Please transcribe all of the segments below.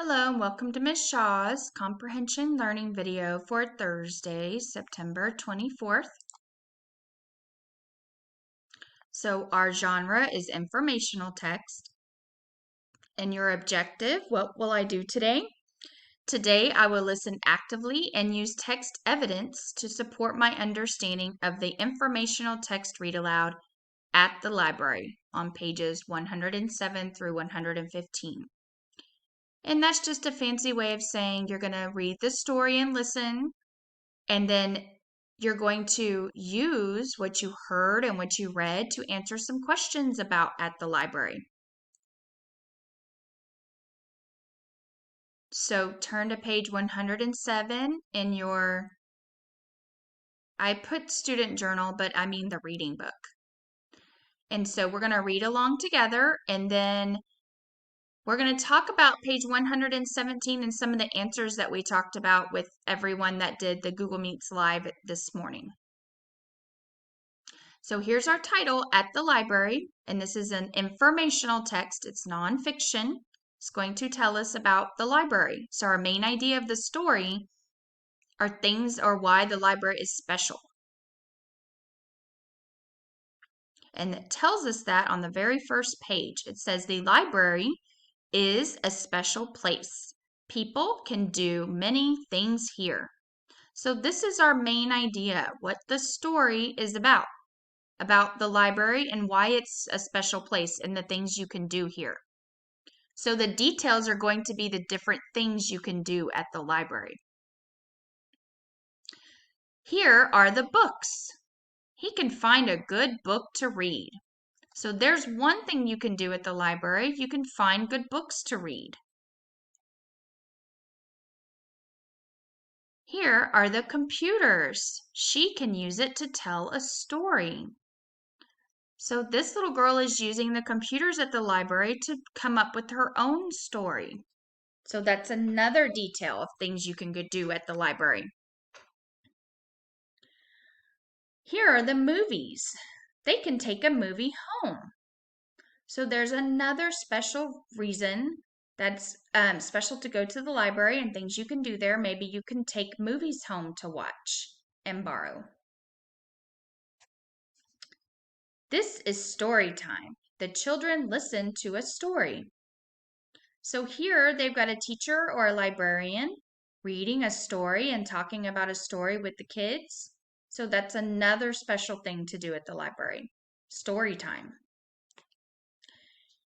Hello and welcome to Ms. Shaw's Comprehension Learning video for Thursday, September 24th. So our genre is informational text. And your objective, what will I do today? Today I will listen actively and use text evidence to support my understanding of the informational text read aloud at the library on pages 107 through 115. And that's just a fancy way of saying you're going to read the story and listen, and then you're going to use what you heard and what you read to answer some questions about at the library. So turn to page 107 in your, I put student journal, but I mean the reading book. And so we're going to read along together, and then we're going to talk about page 117 and some of the answers that we talked about with everyone that did the Google Meets Live this morning. So here's our title, At the Library, and this is an informational text. It's nonfiction. It's going to tell us about the library. So our main idea of the story are things or why the library is special. And it tells us that on the very first page. It says the library is a special place. People can do many things here. So this is our main idea, what the story is about the library and why it's a special place and the things you can do here. So the details are going to be the different things you can do at the library. Here are the books. He can find a good book to read. So there's one thing you can do at the library. You can find good books to read. Here are the computers. She can use it to tell a story. So this little girl is using the computers at the library to come up with her own story. So that's another detail of things you can do at the library. Here are the movies. They can take a movie home. So there's another special reason that's special to go to the library and things you can do there. Maybe you can take movies home to watch and borrow. This is story time. The children listen to a story. So here they've got a teacher or a librarian reading a story and talking about a story with the kids. So that's another special thing to do at the library. Story time.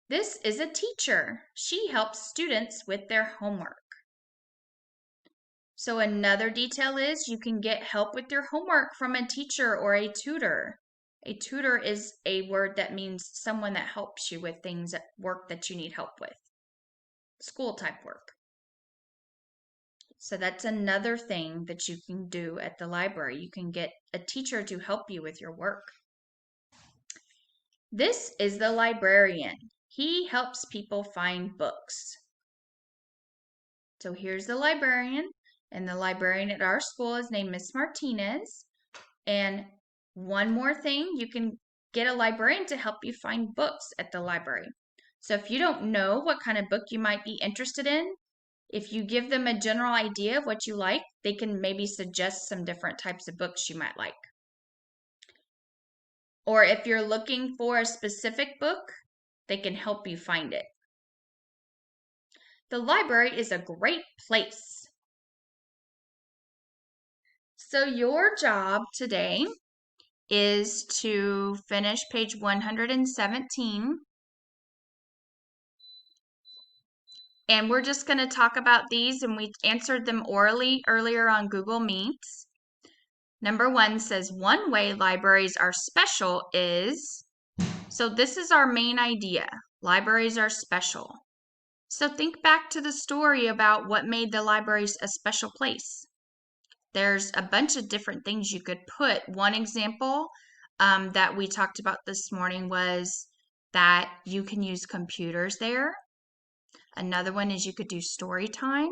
This is a teacher. She helps students with their homework. So another detail is you can get help with your homework from a teacher or a tutor. A tutor is a word that means someone that helps you with things at work that you need help with. School type work. So that's another thing that you can do at the library. You can get a teacher to help you with your work. This is the librarian. He helps people find books. So here's the librarian, and the librarian at our school is named Miss Martinez. And one more thing, you can get a librarian to help you find books at the library. So if you don't know what kind of book you might be interested in, if you give them a general idea of what you like, they can maybe suggest some different types of books you might like. Or if you're looking for a specific book, they can help you find it. The library is a great place. So your job today is to finish page 117. And we're just going to talk about these, and we answered them orally earlier on Google Meets. Number 1 says, one way libraries are special is, so this is our main idea. Libraries are special. So think back to the story about what made the libraries a special place. There's a bunch of different things you could put. One example that we talked about this morning was that you can use computers there. Another one is you could do story time.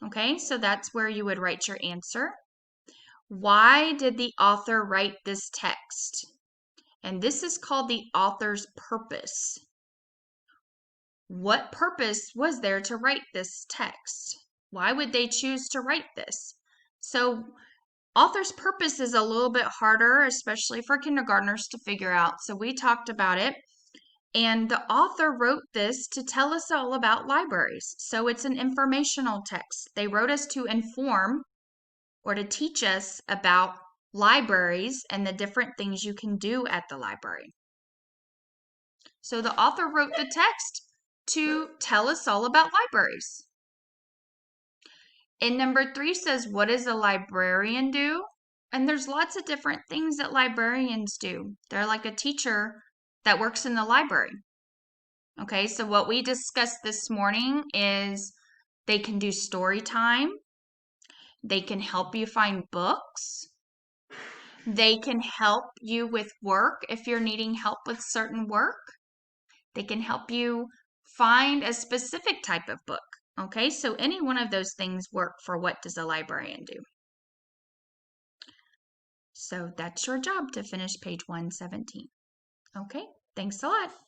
Okay, so that's where you would write your answer. Why did the author write this text? And this is called the author's purpose. What purpose was there to write this text? Why would they choose to write this? So author's purpose is a little bit harder, especially for kindergartners to figure out. So we talked about it. And the author wrote this to tell us all about libraries. So it's an informational text. They wrote us to inform or to teach us about libraries and the different things you can do at the library. So the author wrote the text to tell us all about libraries. And number 3 says, what does a librarian do? And there's lots of different things that librarians do. They're like a teacher that works in the library. Okay, so what we discussed this morning is they can do story time. They can help you find books. They can help you with work if you're needing help with certain work. They can help you find a specific type of book. Okay, so any one of those things work for what does a librarian do. So that's your job to finish page 117. Okay, thanks a lot.